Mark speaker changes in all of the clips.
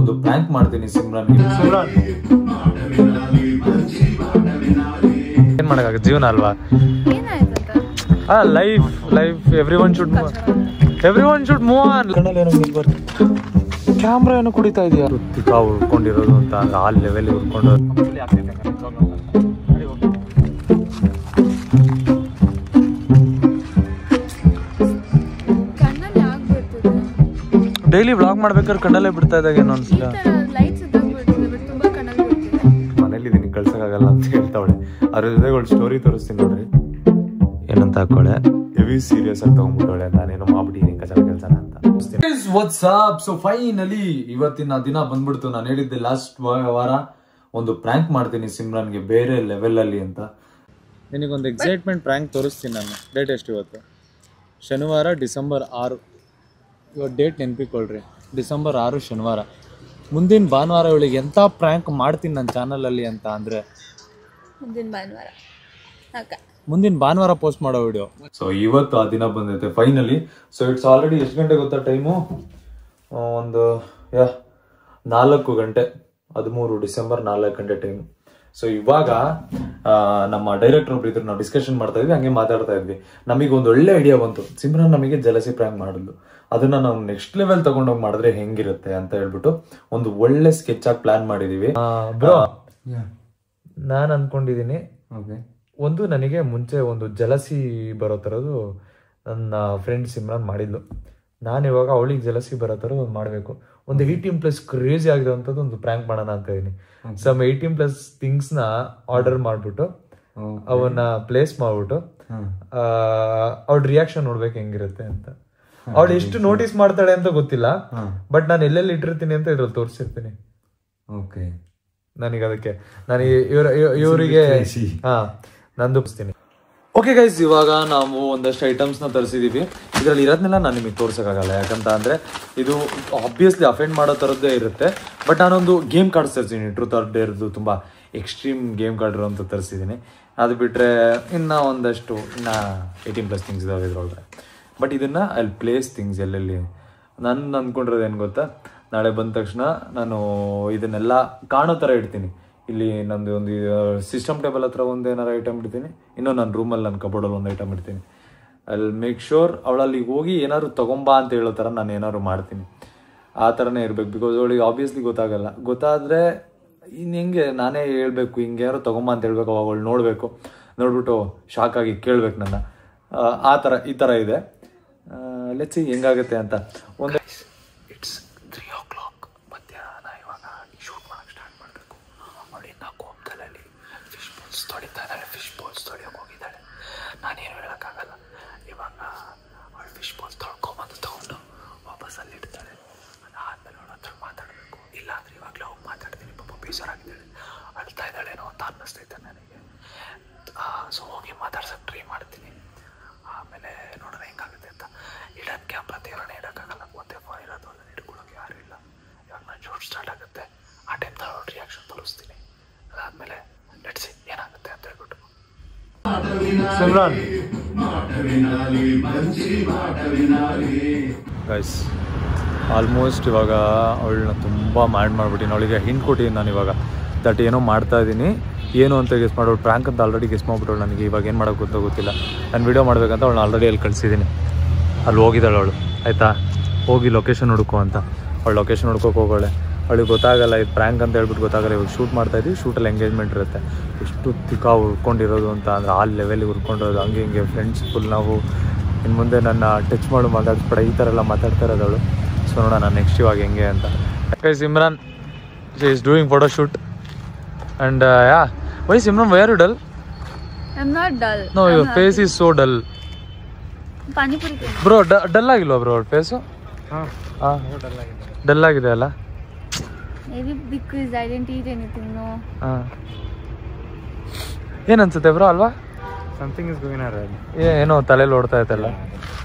Speaker 1: ಒಂದು ಪ್ರ್ಯಾಂಕ್ ಮಾಡ್ತೀನಿ ಸಿಮ್ರನ್. ಏನ್ ಮಾಡಕ್ಕಾಗ, ಜೀವನ ಅಲ್ವಾ. Life everyone should move on. Camera ಏನೋ ಕುಡಿತಾ ಇದೆಯಾ, ತಿಕ್ಕಾ ಉಳ್ಕೊಂಡಿರೋದು ಅಂತ ಅಂದ್ರೆ ಆ ಲೆವೆಲ್ ಉಳ್ಕೊಂಡು ಡೈಲಿ ವ್ಲಾಗ್ ಮಾಡ್ಬೇಕಾದ್ರೆ ಕಣ್ಣಲ್ಲೇ ಬಿಡ್ತಾ ಇದ್ದಾಗ ಏನೋ ಅನ್ಸಿಲ್ಲ. ಮನೇಲಿದ್ದೀನಿ ಕಳ್ಸಕ್ಕಾಗಲ್ಲ ಅಂತ ಹೇಳ್ತಾವಳೆ. ಅದ್ರ ಜೊತೆಗೆ ಅವಳು ಸ್ಟೋರಿ ತೋರಿಸ್ತೀನಿ ನೋಡ್ರಿ ಏನಂತ ಹಾಕೋಳೆ. ಹೆವಿ ಸೀರಿಯಸ್ ಆಗಿ ತಗೊಂಡ್ಬಿಟ್ಟವಳೆ, ನಾನೇನೋ ಮಾಡ್ಬಿಟ್ಟಿದ್ದೀನಿ ಕಚಡ ಕೆಲಸನ ಅಂತ. ವಾಟ್ಸ್ಆಪ್. ಸೊ ಫೈನಲಿ ಇವತ್ತಿನ ದಿನ ಬಂದ್ಬಿಡ್ತು. ನಾನು ಹೇಳಿದ್ದೆ ಲಾಸ್ಟ್ ವಾರ ಒಂದು ಪ್ರ್ಯಾಂಕ್ ಮಾಡ್ತೀನಿ ಸಿಮ್ರನ್ಗೆ ಬೇರೆ ಲೆವೆಲ್ ಅಲ್ಲಿ ಅಂತ. ನಿನಗೊಂದು ಎಕ್ಸೈಟ್ಮೆಂಟ್ ಪ್ರ್ಯಾಂಕ್ ತೋರಿಸ್ತೀನಿ ನಾನು. ಡೇಟ್ ಎಷ್ಟು ಇವತ್ತು? ಶನಿವಾರ ಡಿಸೆಂಬರ್ 6. ಇವತ್ತು ಡೇಟ್ ನೆನಪಿಕೊಳ್ಳ್ರಿ, ಡಿಸೆಂಬರ್ 6 ಶನಿವಾರ. ಮುಂದಿನ ಭಾನುವಾರ ಇವಳಿಗೆ ಎಂಥ ಪ್ರ್ಯಾಂಕ್ ಮಾಡ್ತೀನಿ ನನ್ನ ಚಾನಲಲ್ಲಿ ಅಂತ ಅಂದರೆ ಮುಂದಿನ ಭಾನುವಾರ ಪೋಸ್ಟ್ ಮಾಡೋ ವಿಡಿಯೋ. ಸೊ ಇವತ್ತು ಆ ದಿನ ಬಂದೈತೆ ಫೈನಲಿ. ಸೊ ಇಟ್ಸ್ ಆಲ್ರೆಡಿ ಎಷ್ಟು ಗಂಟೆ ಗೊತ್ತಾ ಟೈಮು? ಒಂದು 4 ಗಂಟೆ, 13 ಡಿಸೆಂಬರ್ 4 ಗಂಟೆ ಟೈಮು. ಸೊ ಇವಾಗ ನಮ್ಮ ಡೈರೆಕ್ಟರ್ ಒಬ್ರು ಇದ್ರು, ನಾವು ಡಿಸ್ಕಷನ್ ಮಾಡ್ತಾ ಇದ್ವಿ, ಹಂಗೆ ಮಾತಾಡ್ತಾ ಇದ್ವಿ. ನಮಗೆ ಒಂದು ಒಳ್ಳೆ ಐಡಿಯಾ ಬಂತು. ಸಿಮ್ರನ್ ನಮಗೆ ಜಲಸಿ ಪ್ರ್ಯಾಂಕ್ ಮಾಡಿದ್ಲು, ಅದನ್ನ ನಾವು ನೆಕ್ಸ್ಟ್ ಲೆವೆಲ್ ತಗೊಂಡೋಗಿ ಮಾಡಿದ್ರೆ ಹೆಂಗಿರುತ್ತೆ ಅಂತ ಹೇಳ್ಬಿಟ್ಟು ಒಂದು ಒಳ್ಳೆ ಸ್ಕೆಚ್ ಆಗಿ ಪ್ಲಾನ್ ಮಾಡಿದೀವಿ. ನಾನು ಅನ್ಕೊಂಡಿದೀನಿ, ಒಂದು ನನಗೆ ಮುಂಚೆ ಒಂದು ಜಲಸಿ ಬರೋ ಥರದ್ದು ನನ್ನ ಫ್ರೆಂಡ್ ಸಿಮ್ರನ್ ಮಾಡಿದ್ಲು. ನಾನು ಇವಾಗ ಅವಳಿಗೆ ಜಲಸಿ ಬರೋ ಥರ ಒಂದು ಮಾಡಬೇಕು. ಒಂದು 18+ ಕ್ರೇಜಿ ಆಗಿರೋಂಥದ್ದು ಒಂದು ಪ್ರ್ಯಾಂಕ್ ಮಾಡೋಣ ಅಂತ ಇದೀನಿ. ಸಮ್ 18+ ಥಿಂಗ್ಸ್ನ ಆರ್ಡರ್ ಮಾಡಿಬಿಟ್ಟು ಅವನ್ನ ಪ್ಲೇಸ್ ಮಾಡ್ಬಿಟ್ಟು ಅವಳ ರಿಯಾಕ್ಷನ್ ನೋಡ್ಬೇಕು ಹೆಂಗಿರುತ್ತೆ ಅಂತ. ಅವಳು ಎಷ್ಟು ನೋಟಿಸ್ ಮಾಡ್ತಾಳೆ ಅಂತ ಗೊತ್ತಿಲ್ಲ, ಬಟ್ ನಾನು ಎಲ್ಲೆಲ್ಲಿ ಇಟ್ಟಿರ್ತೀನಿ ಅಂತ ಇದ್ರಲ್ಲಿ ತೋರಿಸಿರ್ತೀನಿ. ಓಕೆ, ನನಗೆ ಅದಕ್ಕೆ ನಾನು ಇವರಿಗೆ ನಂದು ತೋರಿಸ್ತೀನಿ. ಓಕೆ ಗೈಸ್, ಇವಾಗ ನಾವು ಒಂದಷ್ಟು ಐಟಮ್ಸ್ನ ತರಿಸಿದೀವಿ. ಇದರಲ್ಲಿ ಇರೋದನ್ನೆಲ್ಲ ನಾನು ನಿಮಗೆ ತೋರ್ಸೋಕ್ಕಾಗಲ್ಲ, ಯಾಕಂತ ಅಂದರೆ ಇದು ಆಬ್ವಿಯಸ್ಲಿ ಅಫೆಂಡ್ ಮಾಡೋ ಥರದ್ದೇ ಇರುತ್ತೆ. ಬಟ್ ನಾನೊಂದು ಗೇಮ್ ಕಾರ್ಡ್ಸ್ ತರಿಸಿದ್ದೀನಿ, ಟ್ರೂತ್ ಆರ್ ಡೇರ್ದು ತುಂಬ ಎಕ್ಸ್ಟ್ರೀಮ್ ಗೇಮ್ ಕಾರ್ಡ್ ಅಂತ ತರಿಸಿದ್ದೀನಿ. ಅದು ಬಿಟ್ಟರೆ ಇನ್ನು ಒಂದಷ್ಟು 18+ ಥಿಂಗ್ಸ್ ಇದಾವೆ ಇದ್ರೊಳಗೆ. ಬಟ್ ಇದನ್ನು ಅಲ್ಲಿ ಪ್ಲೇಸ್ ಥಿಂಗ್ಸ್ ಎಲ್ಲೆಲ್ಲಿ ನಾನು ಅಂದ್ಕೊಂಡಿರೋದು ಏನು ಗೊತ್ತಾ, ನಾಳೆ ಬಂದ ತಕ್ಷಣ ನಾನು ಇದನ್ನೆಲ್ಲ ಕಾಣೋ ಥರ ಇಡ್ತೀನಿ. ಇಲ್ಲಿ ನಂದು ಒಂದು ಸಿಸ್ಟಮ್ ಟೇಬಲ್ ಹತ್ರ ಒಂದು ಏನಾರು ಐಟಮ್ ಇಡ್ತೀನಿ, ಇನ್ನೂ ನನ್ನ ರೂಮಲ್ಲಿ ನನ್ನ ಕಬೋರ್ಡಲ್ಲಿ ಒಂದು ಐಟಮ್ ಇಡ್ತೀನಿ. ಅಲ್ಲಿ ಮೇಕ್ ಶೋರ್ ಅವಳಲ್ಲಿ ಹೋಗಿ ಏನಾದ್ರು ತೊಗೊಂಬಾ ಅಂತ ಹೇಳೋ ಥರ ನಾನು ಏನಾದ್ರು ಮಾಡ್ತೀನಿ. ಆ ಥರನೇ ಇರಬೇಕು, ಬಿಕಾಸ್ ಅವಳಿಗೆ ಆಬ್ವಿಯಸ್ಲಿ ಗೊತ್ತಾಗಲ್ಲ. ಗೊತ್ತಾದರೆ ಇನ್ನು ಹೆಂಗೆ ನಾನೇ ಹೇಳ್ಬೇಕು, ಹಿಂಗೆ ಯಾರು ತೊಗೊಂಬ ಅಂತ ಹೇಳ್ಬೇಕು. ಅವಾಗ ಅವಳು ನೋಡ್ಬಿಟ್ಟು ಶಾಕ್ ಆಗಿ ಕೇಳ್ಬೇಕು ನನ್ನ. ಆ ಥರ ಈ ಥರ ಇದೆ. ಲೆಟ್ಸ್ ಸಿ ಹೆಂಗಾಗುತ್ತೆ ಅಂತ. ಒಂದು ಇಟ್ಸ್ 3 o'clock ಮಧ್ಯಾಹ್ನ. ಇವಾಗ ಶೂಟ್ ಮಾಡೋಕ್ಕೆ ಸ್ಟಾರ್ಟ್ ಮಾಡಬೇಕು. ಅವಳಿಂದ ಕೋಪದಲ್ಲಿ ಫಿಶ್ ಬಾಲ್ಸ್ ತೊಳಿತಾ ಇದ್ದಾಳೆ, ಫಿಶ್ ಬಾಲ್ಸ್ ತೊಳೆಯೋಕೆ ಹೋಗಿದ್ದಾಳೆ. ನಾನೇನು ಹೇಳೋಕ್ಕಾಗಲ್ಲ. ಇವಾಗ ಅವಳು ಫಿಶ್ ಬಾಲ್ಸ್ ತೊಳ್ಕೊಂಬಂದು ತೊಗೊಂಡು ವಾಪಸ್ ಅಲ್ಲಿ ಇಡ್ತಾಳೆ. ಅದಾದಮೇಲೆ ಅವಳ ಹತ್ರ ಮಾತಾಡಬೇಕು. ಇಲ್ಲಾಂದರೆ ಇವಾಗಲೇ ಹೋಗಿ ಮಾತಾಡ್ತೀನಿ. ಪಾಪ ಬೇಜಾರಾಗಿದ್ದಾಳೆ, ಅಳ್ತಾ ಇದ್ದಾಳೇನೋ ಅಂತ ಅನ್ನಿಸ್ತೈತೆ ನನಗೆ. ಸೊ ಹೋಗಿ ಮಾತಾಡ್ಸೋಕ್ಕೆ ಟ್ರೈ ಮಾಡ್ತೀನಿ. ಆಮೇಲೆ ನೋಡೋಣ ಹೆಂಗಾಗುತ್ತೆ ಅಂತ. ಇಡೋದು ಕ್ಯಾಮ್ರಾ ದೇವರನ್ನ ಇಡೋಕ್ಕಾಗಲ್ಲ, ಒಂದೇ ಫೋನ್ ಇರೋದು, ಅದನ್ನು ಇಟ್ಕೊಳ್ಳೋಕೆ ಯಾರೂ ಇಲ್ಲ. ಇವಾಗ ನಾನು ಶೂಟ್ ಸ್ಟಾರ್ಟ್ ಆಗುತ್ತೆ, ಆ ಟೈಮ್ ನಾನು ರಿಯಾಕ್ಷನ್ ತೋರಿಸ್ತೀನಿ. ಅದಾದಮೇಲೆ ಲೆಟ್ಸ್ ಸಿ ಏನಾಗುತ್ತೆ ಅಂತ ಹೇಳ್ಬಿಟ್ಟು. ಗೈಸ್, ಆಲ್ಮೋಸ್ಟ್ ಇವಾಗ ಅವಳನ್ನ ತುಂಬ ಮಾಡಿಬಿಟ್ಟಿನಿ. ಅವಳಿಗೆ ಹಿಂಟ್ ಕೊಟ್ಟಿದ್ದೀನಿ ನಾನು ಇವಾಗ ದಟ್ ಏನೋ ಮಾಡ್ತಾ ಇದ್ದೀನಿ, ಏನು ಅಂತ ಗೆಸ್ ಮಾಡೋಳು. ಪ್ರ್ಯಾಂಕ್ ಅಂತ ಆಲ್ರೆಡಿ ಗೆಸ್ ಮಾಡ್ಬಿಟ್ಟವಳು. ನನಗೆ ಇವಾಗ ಏನು ಮಾಡೋಕ್ಕೆ ಗೊತ್ತಿಲ್ಲ. ನಾನು ವೀಡಿಯೋ ಮಾಡಬೇಕಂತ ಅವಳನ್ನ ಆಲ್ರೆಡಿ ಅಲ್ಲಿ ಕಳಿಸಿದ್ದೀನಿ. ಅಲ್ಲಿ ಹೋಗಿದ್ದಾಳೆ ಅವಳು, ಆಯಿತಾ, ಹೋಗಿ ಲೊಕೇಶನ್ ಹುಡುಕೋ ಅಂತ. ಅವಳು ಲೊಕೇಶನ್ ಹುಡ್ಕೋಕೆ ಹೋಗೋಳೆ. ಅವಳಿಗೆ ಗೊತ್ತಾಗಲ್ಲ ಇದು ಪ್ರ್ಯಾಂಕ್ ಅಂತ ಹೇಳ್ಬಿಟ್ಟು ಗೊತ್ತಾಗಲ್ಲ. ಇವಾಗ ಶೂಟ್ ಮಾಡ್ತಾಯಿದ್ವಿ, ಶೂಟಲ್ಲಿ ಎಂಗೇಜ್ಮೆಂಟ್ ಇರುತ್ತೆ. ಎಷ್ಟು ತಿಕ್ಕಾ ಉಳ್ಕೊಂಡಿರೋದು ಅಂತ ಅಂದರೆ ಆ ಲೆವೆಲಿಗೆ ಉಳ್ಕೊಂಡಿರೋದು. ಹಂಗೆ ಹಿಂಗೆ ಫ್ರೆಂಡ್ಸ್ ಫುಲ್ ನಾವು ಇನ್ನು ಮುಂದೆ ನನ್ನ ಟಚ್ ಮಾಡು ಮಾತಾಡಿಸ್ಬೇಡ ಈ ಥರ ಎಲ್ಲ ಮಾತಾಡ್ತಾ ಇರೋದು ಅವಳು. ಸೊ ನೋಡೋಣ ನಾನು ನೆಕ್ಸ್ಟ್ ಇವಾಗ ಹೆಂಗೆ ಅಂತ. Simran she is doing photo shoot and why Simran, why are you dull?
Speaker 2: I'm not dull.
Speaker 1: No, your face is so dull.
Speaker 2: Pani puri
Speaker 1: bro, dull agilwa bro face? dull agide alla.
Speaker 2: Maybe because I didn't eat anything, no.
Speaker 1: ಏನು ಅನ್ಸುತ್ತೆ bro ಅಲ್ವಾ?
Speaker 3: Something is going on.
Speaker 1: ಏನೋ ತಲೆಯಲ್ಲಿ ಓಡ್ತಾ ಇತ್ತಲ್ಲ.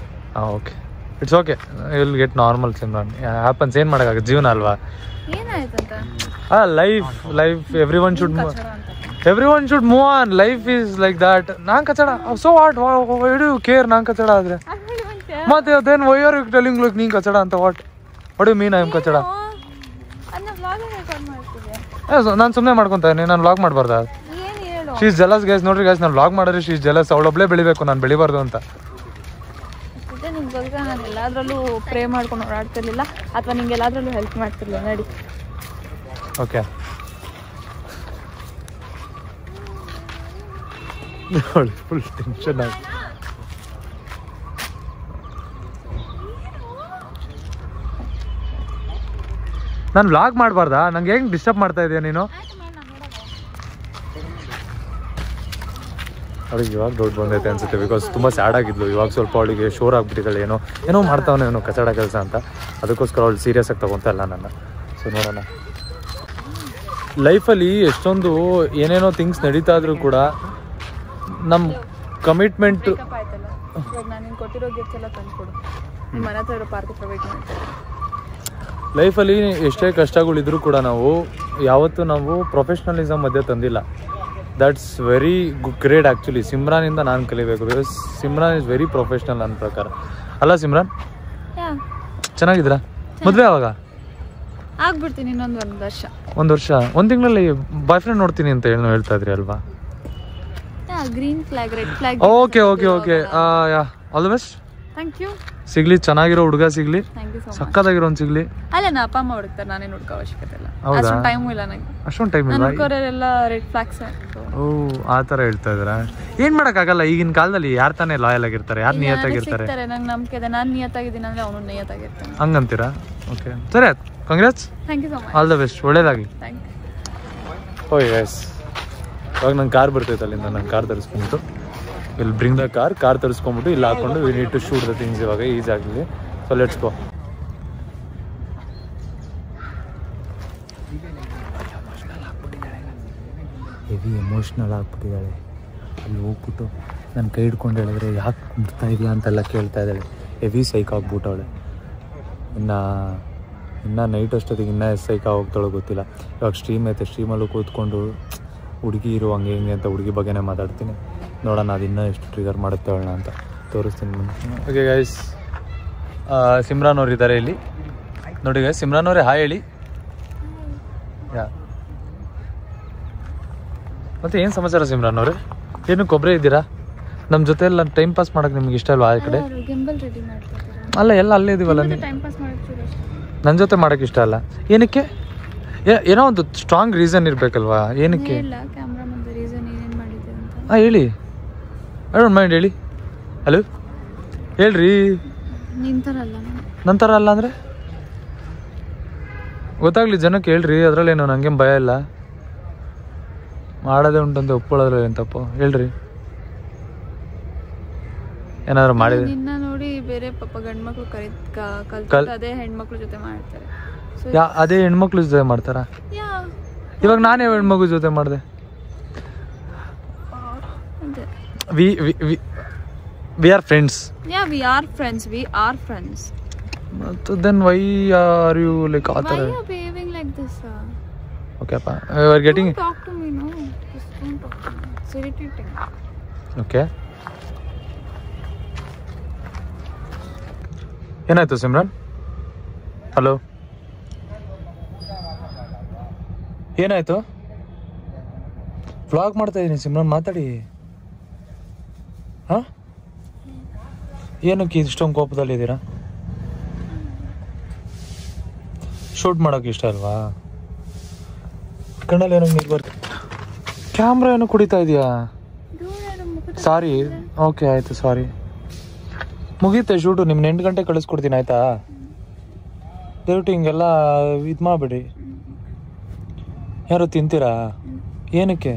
Speaker 1: Okay, it's okay, you will get normal Simran. Happens, ಏನು ಮಾಡೋಕ್ಕಾಗುತ್ತೆ, ಜೀವನ ಅಲ್ವಾ.
Speaker 2: ಏನಾಯ್ತಂತ?
Speaker 1: Life everyone should move on. Life is like that. ನಾನ್ ಕಚಡ, so what, why do you care? ನಾನ್ ಕಚಡ ಆದ್ರೆ ಮತ್ತೆ then why are you telling like ನೀನ್ ಕಚಡ ಅಂತ? What you mean I am ಕಚಡ?
Speaker 2: ನನ್ನ ವ್ಲಾಗ್ ರೆಕಾರ್ಡ್ ಮಾಡ್ತಿದ್ದೆ.
Speaker 1: ನಾನು ಸುಮ್ಮನೆ ಮಾಡ್ಕೊತಾನೆ, ನಾನು ವ್ಲಾಗ್ ಮಾಡಬಾರ್ದಾ?
Speaker 2: ಏನು ಹೇಳು?
Speaker 1: She's jealous guys. ನೋಡ್ರಿ ಗೈಸ್, ನಾನು ವ್ಲಾಗ್ ಮಾಡಿದ್ರೆ ಶೀಸ್ ಜಲಸ್. ಅವಳೊಬ್ಳೇ ಬೆಳಿಬೇಕು, ನಾನು ಬೆಳಿಬಾರ್ದು ಅಂತ.
Speaker 2: ಮತ್ತೆ ನಿಮ್ಗೋಸ್ಕರ ನಾನು ಎಲ್ಲಾದ್ರಲ್ಲೂ ಪ್ರೇ ಮಾಡ್ಕೊಂಡು ಓಡಾಡ್ತಿರ್ಲಿಲ್ಲ ಅಥವಾ ನಿಂಗೆ ಎಲ್ಲಾದ್ರಲ್ಲೂ ಹೆಲ್ಪ್ ಮಾಡ್ತಿರ್ಲಿಲ್ಲ. ನಡಿ.
Speaker 1: ಓಕೆ. ಫುಲ್ ಟೆನ್ಷನ್ ಆಗಿ. ನಾನು ವ್ಲಾಗ್ ಮಾಡಬಾರ್ದಾ? ನಂಗೆ ಹೆಂಗೆ ಡಿಸ್ಟರ್ಬ್ ಮಾಡ್ತಾ ಇದೆಯಾ ನೀನು? ಅವ್ರಿಗೆ ಇವಾಗ ದೊಡ್ಡ ಬಂದೈತೆ ಅನ್ಸುತ್ತೆ, ಬಿಕಾಸ್ ತುಂಬ ಸ್ಯಾಡ್ ಆಗಿದ್ಲು. ಇವಾಗ ಸ್ವಲ್ಪ ಅವಳಿಗೆ ಶೋರ್ ಆಗ್ಬಿಟ್ಟಿದ್ದಾಳೆ, ಏನೋ ಮಾಡ್ತಾವನೆ ಏನೋ ಕಚಡ ಕೆಲಸ ಅಂತ. ಅದಕ್ಕೋಸ್ಕರ ಅವಳು ಸೀರಿಯಸ್ ಆಗಿ ತಗೊತಾ ಇಲ್ಲ ನನ್ನ. ಸೊ ನೋಡೋಣ. ಲೈಫಲ್ಲಿ ಎಷ್ಟೊಂದು ಏನೇನೋ ಥಿಂಗ್ಸ್ ನಡೀತಾ ಇದ್ರೂ ಕೂಡ ನಮ್ಮ ಕಮಿಟ್ಮೆಂಟ್.
Speaker 2: ಆಯ್ತಲ್ಲ, ಇವಾಗ ನಾನು ನಿನ್ಗೆ ಕೊಟ್ಟಿರೋ ಗಿಫ್ಟ್ಸ್ ಎಲ್ಲ ತಂದ್ಕೊಡು. ನಿಮ್ಮ ಮನೆ ಹತ್ರ ಇರೋ ಪಾರ್ಕ್ ಹತ್ರ ವೇಟ್ ಮಾಡ್ತೀನಿ.
Speaker 1: ಲೈಫಲ್ಲಿ ಎಷ್ಟೇ ಕಷ್ಟಗಳಿದ್ರೂ ಕೂಡ ನಾವು ಯಾವತ್ತೂ ಪ್ರೊಫೆಷ್ನಲಿಸಮ್ ಮಧ್ಯೆ ತಂದಿಲ್ಲ. That's very great actually. ಸಿಮ್ರಾನಿಂದ ನಾನು ಕಲಿಬೇಕು. Because Simran is very professional ನನ್ನ ಪ್ರಕಾರ. ಅಲ್ಲ ಸಿಮ್ರಾನ್? ಚೆನ್ನಾಗಿದ್ದೀರಾ? ಮದುವೆ ಯಾವಾಗ
Speaker 2: ಆಗ್ಬಿಡ್ತೀನಿ? ಇನ್ನೊಂದು 1 ವರ್ಷ.
Speaker 1: 1 ವರ್ಷ? 1 ತಿಂಗಳಲ್ಲಿ ಬಾಯ್ ಫ್ರೆಂಡ್ ನೋಡ್ತೀನಿ ಅಂತ ಹೇಳ್ತಾ ಇದ್ರಿ ಅಲ್ವಾ?
Speaker 2: Green flag, red flag.
Speaker 1: Okay okay okay. All the best.
Speaker 2: Thank you.
Speaker 1: ಸಿಗ್ಲಿ, ಚೆನ್ನಾಗಿರೋ ಹುಡುಗ ಸಿಗ್ಲಿ,
Speaker 2: ಥ್ಯಾಂಕ್ ಯು ಸೊ ಮಚ್.
Speaker 1: ಸಕ್ಕತ್ತಾಗಿರೋ ಒಂದು ಸಿಗ್ಲಿ.
Speaker 2: ಅಲ್ಲ, ನಾ ಅಪ್ಪ ಅಮ್ಮ ಹುಡುಕ್ತಾರೆ, ನಾನೇನು ಹುಡುಕೋ ಅವಶ್ಯಕತೆ ಇಲ್ಲ.
Speaker 1: ಹೌದಾ?
Speaker 2: ಅಷ್ಟೊಂದು ಟೈಮು ಇಲ್ಲ ನನಗೆ.
Speaker 1: ಅಷ್ಟೊಂದು ಟೈಮ್ ಇಲ್ಲ?
Speaker 2: ನಾನು ಹುಡುಕೋರೆಲ್ಲ ರೆಡ್ ಫ್ಲಾಗ್ಸ್.
Speaker 1: ಓ, ಆ ಥರ ಹೇಳ್ತಾ ಇದ್ದೀರಾ? ಏನು ಮಾಡೋಕ್ಕಾಗಲ್ಲ. ಈಗಿನ ಕಾಲದಲ್ಲಿ ಯಾರು ತಾನೇ ಲಾಯಲ್ ಆಗಿರ್ತಾರೆ, ಯಾರು ನಿಯತ್ತಾಗಿರ್ತಾರೆ?
Speaker 2: ನಂಗೆ ನಂಬಿಕೆ ಇದೆ. ನಾನು ನಿಯತ್ತಾಗಿದ್ದೀನಿ ಅಂದರೆ ಅವನು ನಿಯತ್ತಾಗಿರ್ತಾನೆ.
Speaker 1: ಹಂಗಂತೀರಾ? ಓಕೆ, ಸರಿ ಆಯ್ತು. Congrats.
Speaker 2: Thank you so much.
Speaker 1: All the best. ಒಳ್ಳೇದಾಗಿ.
Speaker 2: Thank you.
Speaker 1: ಓಯ್ ಎಸ್. ಇವಾಗ ನಂಗೆ ಕಾರ್ ಬರ್ತೈತೆ ಅಲ್ಲಿಂದ. ನಾನು ಕಾರ್ ತರಿಸ್ಕೊಂಬಿಟ್ಟು ಇಲ್ಲಿ ಬ್ರಿಂಗ್ ದ ಕಾರ್ ತರಿಸ್ಕೊಂಬಿಟ್ಟು ಇಲ್ಲಿ ಹಾಕೊಂಡು we need to shoot the things. ಇವಾಗ ಈಜ್ ಆಗಲಿ. So let's go. Heavy emotional ಆಗ್ಬಿಟ್ಟಿದ್ದಾಳೆ. ಅಲ್ಲಿ ಹೋಗ್ಬಿಟ್ಟು ನನ್ನ ಕೈ ಹಿಡ್ಕೊಂಡು ಹೇಳಿದ್ರೆ ಯಾಕೆ ಬಿಡ್ತಾ ಇದೆಯಾ ಅಂತೆಲ್ಲ ಕೇಳ್ತಾ ಇದ್ದಾಳೆ. ಹೆವಿ ಸೈಕ್ ಆಗ್ಬಿಟ್ಟವಳೆ. ಇನ್ನು ನೈಟ್ ಅಷ್ಟೊತ್ತಿಗೆ ಇನ್ನೂ ಎಷ್ಟು ಸೈಕ ಹೋಗ್ತಾಳೋ ಗೊತ್ತಿಲ್ಲ. ಇವಾಗ ಸ್ಟ್ರೀಮ್ ಐತೆ, ಸ್ಟ್ರೀಮಲ್ಲೂ ಕೂತ್ಕೊಂಡು ಹುಡುಗಿ ಇರು ಹಂಗೆ ಹಿಂಗೆ ಅಂತ ಹುಡುಗಿ ಬಗ್ಗೆನೇ ಮಾತಾಡ್ತೀನಿ. ನೋಡೋಣ ಅದು ಇನ್ನೂ ಎಷ್ಟು ಟ್ರಿಗರ್ ಮಾಡುತ್ತೆ ಅವಳನ್ನ ಅಂತ ತೋರಿಸ್ತೀನಿ. ಓಕೆ ಗೈಸ್, ಸಿಮ್ರಾನ್ ಅವ್ರು ಇದ್ದಾರೆ ಇಲ್ಲಿ ನೋಡಿ. ಗೈಸ್, ಸಿಮ್ರಾನ್ ಅವರೇ ಹಾಯ್ ಹೇಳಿ. ಯಾ ಮತ್ತೆ ಏನು ಸಮಾಚಾರ ಸಿಮ್ರಾನ್ ಅವರೇ? ಏನಕ್ಕೆ ಒಬ್ಬರೇ ಇದ್ದೀರಾ? ನಮ್ಮ ಜೊತೆ ಎಲ್ಲ ಟೈಮ್ ಪಾಸ್ ಮಾಡೋಕ್ಕೆ ನಿಮ್ಗೆ ಇಷ್ಟ ಅಲ್ವಾ? ಆ ಕಡೆ
Speaker 2: ಗಿಂಬಲ್ ರೆಡಿ ಮಾಡ್ತಾರೆ.
Speaker 1: ಅಲ್ಲ, ಎಲ್ಲ ಅಲ್ಲೇ ಇದೀವಲ್ಲ. ನೀವು
Speaker 2: ಟೈಮ್ ಪಾಸ್ ಮಾಡೋಕ್ಕೆ
Speaker 1: ನನ್ನ ಜೊತೆ ಮಾಡೋಕ್ಕೆ ಇಷ್ಟ ಅಲ್ಲ? ಏನಕ್ಕೆ? ಏನೋ ಒಂದು ಸ್ಟ್ರಾಂಗ್ ರೀಸನ್ ಇರಬೇಕಲ್ವಾ? ಏನಕ್ಕೆ?
Speaker 2: ಇಲ್ಲ, ಕ್ಯಾಮ್ರಾ ಮುಂದೆ ರೀಸನ್ ಏನೇನು ಮಾಡಿದ್ದೆ ಅಂತ.
Speaker 1: ಹೇಳಿ. I don't mind. ಹೇಳಿ. ಹಲೋ, ಹೇಳ್ರಿ.
Speaker 2: ನಿಂತರಲ್ಲ
Speaker 1: ನಂತರ ಅಲ್ಲ ಅಂದರೆ ಗೊತ್ತಾಗ್ಲಿ ಜನಕ್ಕೆ. ಹೇಳ್ರಿ, ಅದರಲ್ಲೇನು, ನನಗೇನು ಭಯ ಇಲ್ಲ. ಮಾಡೋದೇ ಉಂಟಂತ ಒಪ್ಕೊಳ್ಳೋದ್ರೆ ಏನು ತಪ್ಪು? ಹೇಳ್ರಿ. ಏನಾದ್ರು ಮಾಡಿದ್ರೆ
Speaker 2: ನಿನ್ನ ನೋಡಿ ಬೇರೆ ಪಾಪ ಗಂಡು ಮಕ್ಕಳು ಅದೇ ಹೆಣ್ಮಕ್ಳ ಜೊತೆ ಮಾಡ್ತಾರೆ.
Speaker 1: ಅದೇ ಹೆಣ್ಮಕ್ಳ ಜೊತೆ ಮಾಡ್ತಾರ? ಇವಾಗ ನಾನೇ ಹೆಣ್ಮಕ್ಳ ಜೊತೆ ಮಾಡಿದೆ. We are friends.
Speaker 2: We are friends. We are friends.
Speaker 1: Then why are you like ಆ ಥರ?
Speaker 2: Why are you behaving like this?
Speaker 1: Okay appa, we are getting.
Speaker 2: Don't talk to me, no. Just don't talk to me. It's irritating.
Speaker 1: Okay. ಏನಾಯ್ತು Simran? Hello, ಏನಾಯ್ತು? Vlog ಮಾಡ್ತಾ ಇದ್ದೀನಿ ಸಿಮ್ರಾನ್, ಮಾತಾಡಿ. ಹಾಂ, ಏನಕ್ಕೆ ಇಷ್ಟೊಂದು ಕೋಪದಲ್ಲಿದ್ದೀರಾ? ಶೂಟ್ ಮಾಡೋಕೆ ಇಷ್ಟ ಅಲ್ವಾ? ಕಣ್ಣಲ್ಲಿ ಏನೋ ನೀರು ಬರ್ತೀವಿ. ಕ್ಯಾಮ್ರಾ ಏನೋ ಕುಡಿತಾ ಇದೆಯಾ? ಸಾರಿ. ಓಕೆ ಆಯಿತು, ಸಾರಿ. ಮುಗೀತೆ ಶೂಟು. ನಿಮ್ನ 8 ಗಂಟೆ ಕಳಿಸ್ಕೊಡ್ತೀನಿ ಆಯಿತಾ? ದಯವಿಟ್ಟು ಹಿಂಗೆಲ್ಲ ಇದು ಮಾಡಬೇಡಿ. ಯಾರು ತಿಂತೀರಾ? ಏನಕ್ಕೆ?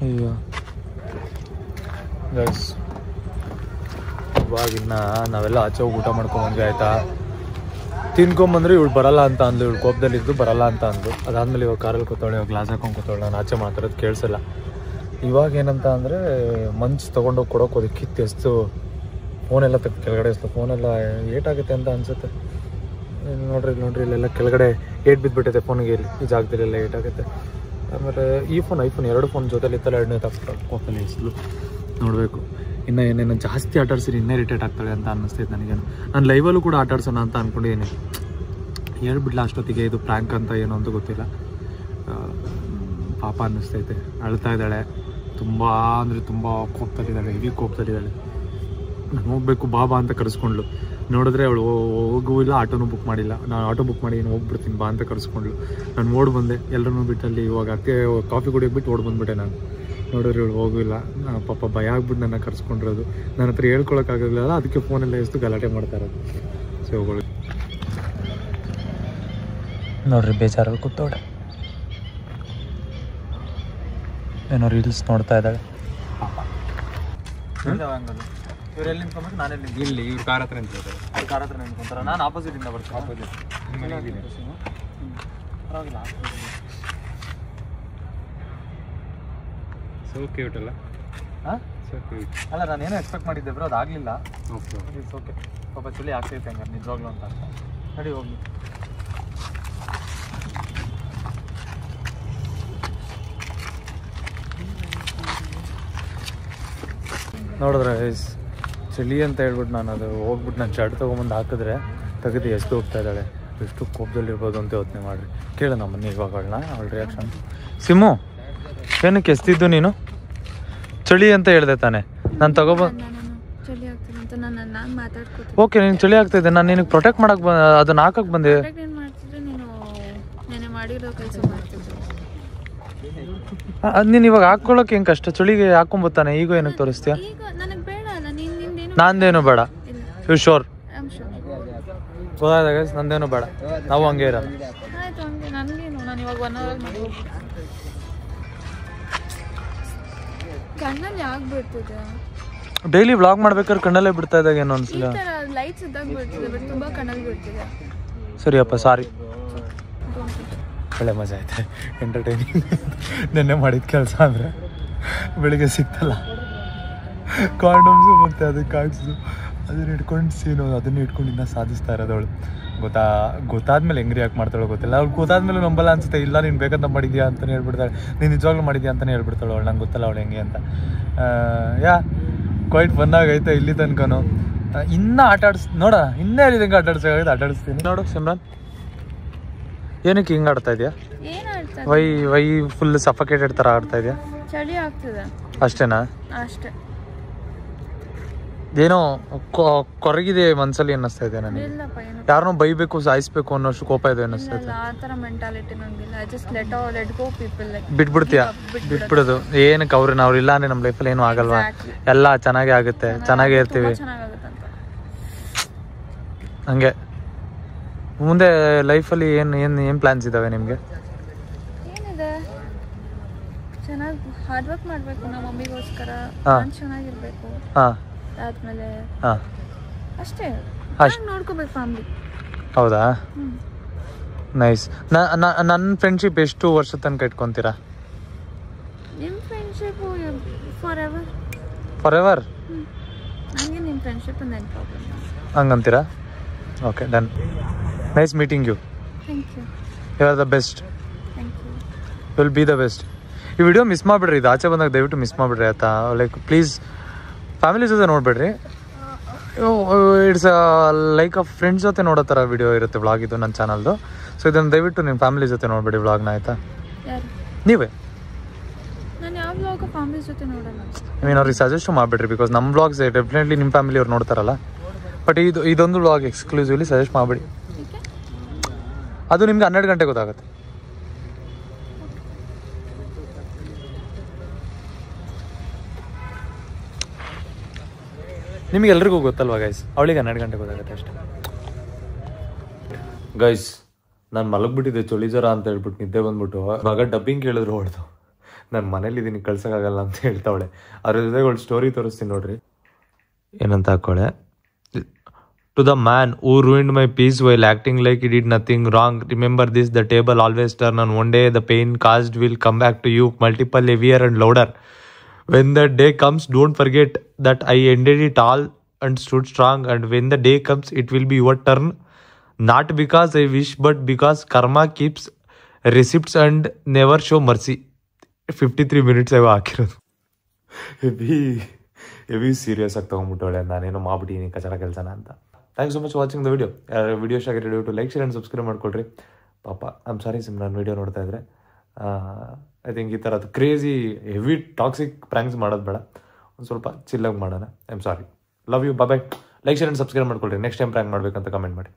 Speaker 1: ಅಯ್ಯೋ ಗೈಸ್, ಇವಾಗಿನ್ನ ನಾವೆಲ್ಲ ಆಚೆ ಹೋಗಿ ಊಟ ಮಾಡ್ಕೊಂಡ್ಬಂದ್ವಿ ಆಯಿತಾ? ತಿನ್ಕೊಂಬಂದ್ರೆ ಇವಳು ಬರಲ್ಲ ಅಂತ ಅಂದ್ಲು. ಇವಳು ಕೋಪದಲ್ಲಿದ್ದು ಬರಲ್ಲ ಅಂತ ಅಂದ್ಲು. ಅದಾದಮೇಲೆ ಇವಾಗ ಕಾರಲ್ಲಿ ಕೂತಾಳೆ, ಇವಾಗ ಗ್ಲಾಸ್ ಹಾಕೊಂಡು ಕೂತಾಳೆ. ನಾನು ಆಚೆ ಮಾತಾಡೋದು ಕೇಳಿಸಲ್ಲ. ಇವಾಗ ಏನಂತ ಅಂದರೆ ಮಂಚ್ ತೊಗೊಂಡೋಗಿ ಕೊಡೋಕೆ ಹೋಗಿ ಕಿತ್ತು ಎಸ್ತು ಫೋನೆಲ್ಲ ತೆಗೆದು ಕೆಳಗಡೆ ಎಸ್ತು. ಫೋನೆಲ್ಲ ಏಟಾಗುತ್ತೆ ಅಂತ ಅನಿಸುತ್ತೆ. ನೋಡ್ರಿ ಇಲ್ಲೆಲ್ಲ ಕೆಳಗಡೆ ಏಟ್ ಬಿದ್ದುಬಿಟ್ಟಿದೆ ಫೋನಿಗೆ. ಈ ಜಾಗದಲ್ಲೆಲ್ಲ ಏಟಾಗುತ್ತೆ. ಆಮೇಲೆ ಈ ಫೋನ್, ಐಫೋನ್ 2 ಫೋನ್ ಜೊತೆಲಿ ಇತ್ತಲ್ಲ, 2ನೇ ತಪ್ಪು ಕೋಪಲ್ಲಿ ಎಸ್ಲು. ನೋಡಬೇಕು ಇನ್ನು ಏನೇನು ಜಾಸ್ತಿ ಆಟಾಡ್ಸಿರಿ ಇನ್ನೇ ಇರಿಟೇಟ್ ಆಗ್ತಾಳೆ ಅಂತ ಅನ್ನಿಸ್ತೈತೆ ನನಗೇನು. ನಾನು ಲೈವಲ್ಲೂ ಕೂಡ ಆಟಾಡ್ಸೋಣ ಅಂತ ಅಂದ್ಕೊಂಡಿದ್ದೀನಿ. ಹೇಳ್ಬಿಡ್ಲ ಅಷ್ಟೊತ್ತಿಗೆ ಇದು ಪ್ರ್ಯಾಂಕ್ ಅಂತ ಏನೋ ಅಂತ ಗೊತ್ತಿಲ್ಲ. ಪಾಪ ಅನ್ನಿಸ್ತೈತೆ, ಅಳ್ತಾ ಇದ್ದಾಳೆ ತುಂಬ ಅಂದರೆ ತುಂಬ ಕೋಪದಲ್ಲಿದ್ದಾಳೆ, ಹೆವಿ ಕೋಪದಲ್ಲಿದ್ದಾಳೆ. ನಾನು ಹೋಗಬೇಕು ಬಾಬಾ ಅಂತ ಕರೆಸ್ಕೊಂಡ್ಳು. ನೋಡಿದ್ರೆ ಅವಳು ಹೋಗೂ ಇಲ್ಲ, ಆಟೋನೂ ಬುಕ್ ಮಾಡಿಲ್ಲ. ನಾನು ಆಟೋ ಬುಕ್ ಮಾಡಿ ಹೋಗ್ಬಿಡ್ತೀನಿ ಬಾ ಅಂತ ಕರೆಸ್ಕೊಂಡ್ಳು. ನಾನು ಓಡ್ ಬಂದೆ ಎಲ್ಲರನ್ನೂ ಬಿಟ್ಟಲ್ಲಿ. ಇವಾಗ ಅತ್ತೆ ಕಾಫಿ ಕುಡಿಯೋಕೆ ಬಿಟ್ಟು ಓಡ್ ಬಂದುಬಿಟ್ಟೆ ನಾನು. ನೋಡಿದ್ರೆ ಇವಳು ಹೋಗಿಲ್ಲ. ಪಾಪ ಭಯ ಆಗ್ಬಿಟ್ಟು ನನ್ನ ಕರೆಸ್ಕೊಂಡಿರೋದು. ನನ್ನ ಹತ್ರ ಹೇಳ್ಕೊಳಕ್ಕಾಗಲಿಲ್ಲ, ಅದಕ್ಕೆ ಫೋನೆಲ್ಲ ಎಷ್ಟು ಗಲಾಟೆ ಮಾಡ್ತಾ ಇರೋದು. ಸೊ ಹೋಗೋಳು ನೋಡ್ರಿ, ಬೇಜಾರಲ್ಲಿ ಕೂತೋಡೆ, ಏನೋ ರೀಲ್ಸ್ ನೋಡ್ತಾ ಇದ್ದಾಳೆ. ಇವ್ರು ಎಲ್ಲಿ ನಿಂತ್ಕೊಂಡ್ರೆ ನಾನು ಎಲ್ಲಿ
Speaker 3: ಇಲ್ಲಿ ಇವ್ರು ಕಾರ್ ಹತ್ರ ನಿಂತಿರ್ತಾರೆ.
Speaker 1: ಅವ್ರು ಕಾರ್ ಹತ್ರ ನಿಂತ್ಕೊಂತಾರೆ. ನಾನು ಆಪೋಸಿಟಿಂದ ಬರ್ತೀನಿ.
Speaker 3: ಆಪೋಸಿಟ್
Speaker 1: ಪರವಾಗಿಲ್ಲ.
Speaker 3: ಸೊ ಕ್ಯೂಟ್ ಅಲ್ಲ?
Speaker 1: ಹಾಂ,
Speaker 3: ಸೊ ಕ್ಯೂಟ್.
Speaker 1: ಅಲ್ಲ ನಾನೇನೋ ಎಕ್ಸ್ಪೆಕ್ಟ್ ಮಾಡಿದ್ದೆ ಬ್ರೋ, ಅದಾಗಲಿಲ್ಲ.
Speaker 3: Okay
Speaker 1: it's okay. ಪಾಪ ಚಳಿ ಆಗ್ತೈತೆ ಹಂಗಾರೆ ನಿಜವಾಗ್ಲೂ ಅಂತ. ನಡಿ ಹೋಗಿ. ನೋಡಿದ್ರೆ ಚಳಿ ಅಂತ ಹೇಳ್ಬಿಟ್ಟು ನಾನು ಅದು ಹೋಗ್ಬಿಟ್ಟು ನಾನು ಶರ್ಟ್ ತೊಗೊಂಬಂದು ಹಾಕಿದ್ರೆ ತೆಗೆದು ಎಷ್ಟು ಹೋಗ್ತಾ ಇದ್ದಾಳೆ, ಎಷ್ಟು ಕೋಪದಲ್ಲಿರ್ಬೋದು ಅಂತ ಯೋಚನೆ ಮಾಡಿರಿ. ಕೇಳೋಣ ಬನ್ನಿ ಇವಾಗ ಅವಳ ರಿಯಾಕ್ಷನ್. ಸಿಮ್ಮು, ಏನಕ್ಕೆ ಎಸ್ತಿದ್ದು ನೀನು? ಚಳಿ ಅಂತ ಹೇಳ್ದೆ ತಾನೆ, ನಾನು ತಗೊಬಂದು.
Speaker 2: ಚಳಿ ಆಗ್ತದೆ ಅಂತ ನಾನು ಮಾತಾಡ್ಕೊತೀನಿ.
Speaker 1: ಓಕೆ, ನೀನು ಚಳಿ ಆಗ್ತಾಯಿದ್ದೆ, ನಾನು ನಿನಗೆ ಪ್ರೊಟೆಕ್ಟ್ ಮಾಡಕ್ಕೆ ಅದನ್ನ ಹಾಕಕ್ಕೆ ಬಂದೆ.
Speaker 2: ಏನು ಮಾಡ್ತಿದ್ರೆ ನೀನು ನೆನೆ ಮಾಡಿರೋ ಕೆಲಸ ಮಾಡ್ತಿದ್ದೆ.
Speaker 1: ಅದು ನೀನು ಇವಾಗ ಹಾಕ್ಕೊಳ್ಳೋಕೆ ಹೆಂಗೆ ಕಷ್ಟ? ಚಳಿಗೆ ಹಾಕೊಂಬತ್ತಾನೆ, ಈಗ ಏನಕ್ಕೆ ತೋರಿಸ್ತೀಯ?
Speaker 2: ಈಗ ನನಗೆ ಬೇಡ ಅಲ್ಲ, ನಿಂದೇನು
Speaker 1: ನಂದೇನು ಬೇಡ. You sure?
Speaker 2: ಶೋರ್.
Speaker 1: ಗೊತ್ತಾದಾಗ ನಂದೇನು ಬೇಡ, ನಾವು ಹಂಗೆ ಇರೋಣ.
Speaker 2: ಆಯ್ತು, ಹಂಗೆ ನನಗೇನು. ನಾನು ಇವಾಗ 1 hour ಮಾಡಿ ಕಣ್ಣಲ್ಲಿ ಯಾಕೆ ಬಿಡ್ತಿದೆ?
Speaker 1: ಡೈಲಿ ವ್ಲಾಗ್ ಮಾಡ್ಬೇಕಾದ್ರೆ ಕಣ್ಣಲ್ಲೇ ಬಿಡ್ತಾ ಇದ್ದಾಗ ಏನೋ
Speaker 2: ಈ
Speaker 1: ಅನ್ಸಿಲ್ಲ.
Speaker 2: ಥರ ಲೈಟ್ಸ್ ಇದ್ದಾಗ ಬಿಡ್ತಿದೆ, ಬಟ್ ತುಂಬ ಕಣ್ಣಲ್ಲಿ ಬಿಡ್ತಿದೆ.
Speaker 1: ಸರಿಯಪ್ಪ, ಸಾರಿ. ಒಳ್ಳೆ ಮಜಾ ಐತೆ, ಎಂಟರ್ಟೈನಿಂಗ್. ನೆನ್ನೆ ಮಾಡಿದ ಕೆಲಸ ಅಂದರೆ ಬೆಳಿಗ್ಗೆ ಸಿಕ್ತಲ್ಲ ಕಾಂಡಮ್ಸು ಮತ್ತು ಅದಕ್ಕೆ ಕಾರ್ಡ್ಸು, ಅದನ್ನ ಇಟ್ಕೊಂಡು ಸೀನು, ಅದನ್ನ ಇಟ್ಕೊಂಡು ಇನ್ನೂ ಸಾಧಿಸ್ತಾ ಇರೋದು ಅವಳು. ಗೊತ್ತಾದ್ಮೇಲೆ ಹೆಂಗ್ರಿ ಯಾಕೆ ಮಾಡ್ತಾಳೋ ಗೊತ್ತಿಲ್ಲ. ಅವ್ಳು ಗೊತ್ತಾದ್ಮೇಲೆ ನಂಬಲ್ಲ ಅನ್ಸುತ್ತೆ. ಇಲ್ಲ ನೀನು ಬೇಕಂತ ಮಾಡಿದ್ಯಾ ಅಂತಲೇ ಹೇಳ್ಬಿಡ್ತಾಳೆ, ನೀನು ನಿಜವಾಗ್ಲೂ ಮಾಡಿದ್ಯಾ ಅಂತಲೇ ಹೇಳ್ಬಿಡ್ತಾಳೆ ಅವಳು. ನಂಗೆ ಗೊತ್ತಲ್ಲ ಅವಳು ಹೆಂಗೆ ಅಂತ. ಕ್ವೈಟ್ ಫನ್ನಾಗೈತೆ ಇಲ್ಲಿ ತನಕನೂ. ಇನ್ನೂ ನೋಡ, ಇನ್ನೇ ಹೇಳಿದಂಗೆ ಆಟಾಡಿಸ್ತೀನಿ ನೋಡು. ಸಿಮ್ರಾನ್, ಏನಕ್ಕೆ ಹಿಂಗೆ ಆಡ್ತಾ ಇದೆಯಾ?
Speaker 2: ಏನು ಆಡ್ತಾ
Speaker 1: ವೈ ಫುಲ್ ಸಫಕೇಟೆಡ್ ಥರ ಆಡ್ತಾ ಇದೆಯಾ?
Speaker 2: ಚಳಿ ಆಗ್ತಿದೆ
Speaker 1: ಅಷ್ಟೇನಾ?
Speaker 2: ಅಷ್ಟೇ.
Speaker 1: ಏನೋ ಕೊರಗಿದೆ ಮನ್ಸಲ್ಲಿ ಅನ್ನಿಸ್ತಾ ಇದೆ ನನಗೆ.
Speaker 2: ಇಲ್ಲಪ್ಪ, ಏನು
Speaker 1: ಯಾರನ್ನೋ ಬೈಬೇಕು, ಸಾಯಿಸ್ಬೇಕು ಅನ್ನೋಷ್ಟು ಕೋಪ ಇದೆ ಅನ್ನಿಸ್ತಾ ಇದೆ.
Speaker 2: ಆ ಥರ ಮೆಂಟಾಲಿಟಿ ನಂಗಿಲ್ಲ. I just let go people.
Speaker 1: ಬಿಟ್ಬಿಡ್ತೀಯಾ? ಬಿಟ್ಬಿಡೋದು ಏನಕ್ಕೆ? ಅವ್ರು ಇಲ್ಲ ಅಂದರೆ ನಮ್ಮ ಲೈಫಲ್ಲಿ ಏನೂ ಆಗಲ್ವಾ? ಎಲ್ಲ ಚೆನ್ನಾಗೇ ಆಗುತ್ತೆ, ಚೆನ್ನಾಗೇ ಇರ್ತೀವಿ.
Speaker 2: ಚೆನ್ನಾಗುತ್ತೆ ಅಂತ
Speaker 1: ಹಂಗೆ. ಮುಂದೆ ಲೈಫಲ್ಲಿ ಏನು ಪ್ಲ್ಯಾನ್ಸ್ ಇದ್ದಾವೆ ನಿಮಗೆ?
Speaker 2: ಏನಿದೆ, ಚೆನ್ನಾಗಿ ಹಾರ್ಡ್ ವರ್ಕ್ ಮಾಡಬೇಕು ನಮ್ಮ ಮಮ್ಮಿಗೋಸ್ಕರ. ನಾನು ಚೆನ್ನಾಗಿರ್ಬೇಕು.
Speaker 1: ಹಾಂ,
Speaker 2: ಆದ್ಮೇಲೆ
Speaker 1: ಹಾಂ,
Speaker 2: ಅಷ್ಟೇ. ನೋಡ್ಕೋಬೇಕು ಫ್ಯಾಮಿಲಿ.
Speaker 1: ಹೌದಾ? ನೈಸ್. ನನ್ನ ಫ್ರೆಂಡ್ಶಿಪ್ ಎಷ್ಟು ವರ್ಷ ತನಕ ಇಟ್ಕೊತೀರಾ?
Speaker 2: ನಿಮ್ಮ friendship forever.
Speaker 1: Forever?
Speaker 2: ನನಗೆ ನಿಮ್ಮ ಫ್ರೆಂಡ್ಶಿಪ್ ಏನು ಪ್ರಾಬ್ಲಮ್.
Speaker 1: ಹಂಗಂತೀರಾ? Okay, done. Nice meeting you.
Speaker 2: Thank you.
Speaker 1: You are the best.
Speaker 2: Thank you.
Speaker 1: Will be the best. ಈ ವಿಡಿಯೋ ಮಿಸ್ ಮಾಡಿಬಿಡ್ರಿ, ಇದು ಆಚೆ ಬಂದಾಗ ದಯವಿಟ್ಟು ಮಿಸ್ ಮಾಡಿಬಿಡ್ರಿ ಆಯ್ತಾ? ಲೈಕ್ ಪ್ಲೀಸ್ ಫ್ಯಾಮಿಲಿ ಜೊತೆ ನೋಡಿಬಿಡ್ರಿ. ಇಟ್ಸ್ ಲೈಕ್ ಆ ಫ್ರೆಂಡ್ಸ್ ಜೊತೆ ನೋಡೋ ಥರ ವಿಡಿಯೋ ಇರುತ್ತೆ ವ್ಲಾಗ್ ಇದು ನನ್ನ ಚಾನಲ್ದು. ಸೊ ಇದನ್ನು ದಯವಿಟ್ಟು ನಿಮ್ಮ ಫ್ಯಾಮಿಲಿ ಜೊತೆ ನೋಡಿಬಿಡಿ ವ್ಲಾಗ್ನ, ಆಯಿತಾ?
Speaker 2: ಯಾರು?
Speaker 1: ನೀವೇ.
Speaker 2: ನಾನು ಯಾವ ವ್ಲಾಗ್ ಫ್ಯಾಮಿಲಿ ಜೊತೆ ನೋಡಲ್ಲ.
Speaker 1: ಐ ಮೀನ್ ಅವ್ರಿಗೆ ಸಜೆಸ್ಟ್ ಮಾಡಿಬಿಡ್ರಿ, ಬಿಕಾಸ್ ನಮ್ಮ ವ್ಲಾಗ್ಸ್ ಡೆಫಿನೆಟ್ಲಿ ನಿಮ್ಮ ಫ್ಯಾಮಿಲಿ ಅವ್ರು ನೋಡ್ತಾರಲ್ಲ. ಬಟ್ ಇದೊಂದು ವ್ಲಾಗ್ ಎಕ್ಸ್ಕ್ಲೂಸಿವ್ಲಿ ಸಜೆಸ್ಟ್ ಮಾಡಿಬಿಡಿ. ಅದು ನಿಮ್ಗೆ 12 ಗಂಟೆ ಗೊತ್ತಾಗುತ್ತೆ. ನಿಮಗೆಲ್ರಿಗೂ ಗೊತ್ತಲ್ವಾ ಗೈಸ್, ಅವಳಿಗೆ 12 ಗಂಟೆ ಗೊತ್ತಾಗುತ್ತೆ ಅಷ್ಟೇ. ಗೈಸ್, ನಾನು ಮಲಗ್ಬಿಟ್ಟಿದ್ದೆ, ಚಳಿ ಜ್ವರ ಅಂತ ಹೇಳ್ಬಿಟ್ಟು ನಿದ್ದೆ ಬಂದ್ಬಿಟ್ಟು ಮಗ ಡಬ್ಬಿಂಗ್ ಕೇಳಿದ್ರು ಹೊಡೆದು. ನಾನು ಮನೇಲಿದ್ದೀನಿ, ಕಳ್ಸೋಕ್ಕಾಗಲ್ಲ ಅಂತ ಹೇಳ್ತಾವಳೆ. ಅದ್ರ ಜೊತೆಗೆ ಅವಳು ಸ್ಟೋರಿ ತೋರಿಸ್ತೀನಿ ನೋಡ್ರಿ. ಏನಂತ ಹಾಕೊಳ್ಳೆ. To the man who ruined my peace while acting like he did nothing wrong, remember this, the table always turn, and one day the pain caused will come back to you multiple, heavier and louder. When the day comes, don't forget that I ended it all and stood strong, and when the day comes, it will be your turn. Not because I wish, but because karma keeps receipts and never show mercy. 53 minutes I ಹಾಕಿರೋದು. Heavy serious ಆಗಿ ತೊಗೊಂಡ್ಬಿಟ್ಟವಳೆ ನಾನೇನೋ ಮಾಡ್ಬಿಟ್ಟಿನಿ ಕಚರ ಕೆಲಸನ ಅಂತ. Thanks so much watching the video. ಯಾರು video ಇಷ್ಟ ಆಗಿರೋ to like share and subscribe ಮಾಡ್ಕೊಳ್ರಿ. ಪಾಪ ಐಮ್ ಸಾರಿ ಸಿಮ್ರಾನ್ ವಿಡಿಯೋ ನೋಡ್ತಾ ಇದ್ರೆ. ಐ ಥಿಂಕ್ ಈ ಥರದ್ದು ಕ್ರೇಜಿ ಹೆವಿ ಟಾಕ್ಸಿಕ್ ಪ್ರ್ಯಾಂಕ್ಸ್ ಮಾಡೋದು ಬೇಡ, ಒಂದು ಸ್ವಲ್ಪ ಚಿಲ್ಲಾಗಿ ಮಾಡೋಣ. I'm sorry. Love you. Bye. Like share and subscribe ಮಾಡ್ಕೊಳ್ರಿ. ನೆಕ್ಸ್ಟ್ ಟೈಮ್ ಪ್ರ್ಯಾಂಕ್ ಮಾಡಬೇಕಂತ ಕಮೆಂಟ್ ಮಾಡಿ.